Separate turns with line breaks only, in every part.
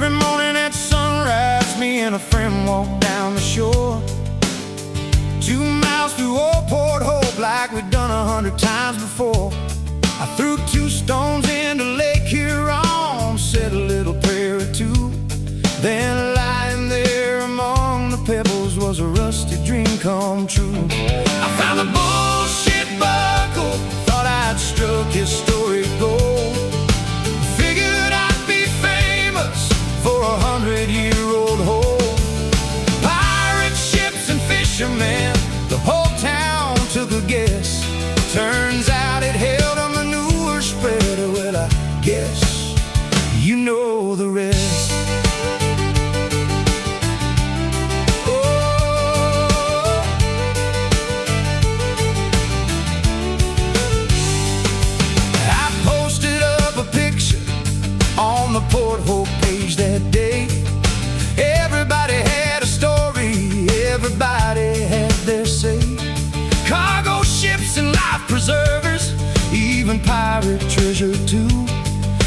Every morning at sunrise, me and a friend walk down the shore. 2 miles through old Port Hope like we'd done 100 times before. I threw 2 stones into Lake Huron, said a little prayer or two. Then lying there among the pebbles was a rusty dream come true. I found a bullshit buckle, thought I'd struck historic gold. Figured I'd be famous for 100-year-old hole. Pirate ships and fishermen, the whole town took a guess. Turns out it held a manure spreader. Well, I guess you know the rest. On the Port Hope page that day, everybody had a story, everybody had their say. Cargo ships and life preservers, even pirate treasure too.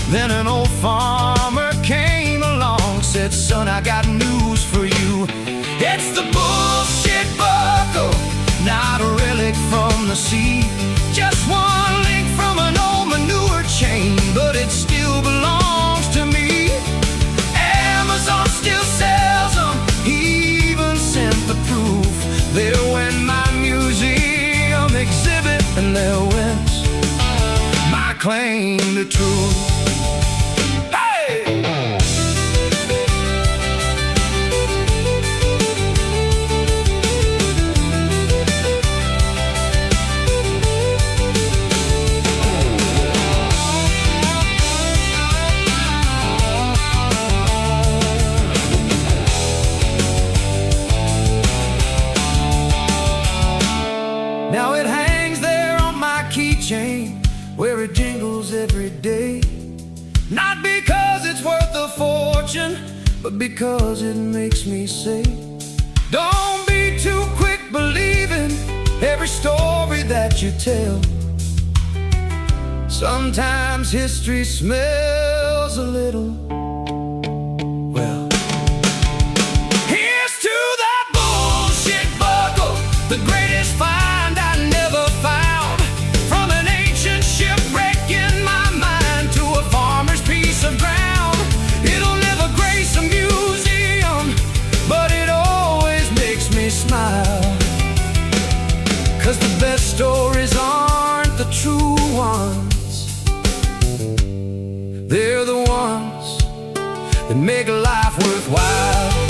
Then an old farmer came along, said, son, I got news for you. It's the bullshit buckle, not a relic from the sea. Just one link from an old manure chain, but it still belongs to me. Amazon still sells them, he even sent the proof. There went my museum exhibit, and there went my claim to truth. Now it hangs there on my keychain, where it jingles every day. Not because it's worth a fortune, but because it makes me say, don't be too quick believing every story that you tell. Sometimes history smells a little, well. Here's to that bullshit buckle, the greatest find of ground. It'll never grace a museum, but it always makes me smile. 'Cause the best stories aren't the true ones, they're the ones that make life worthwhile.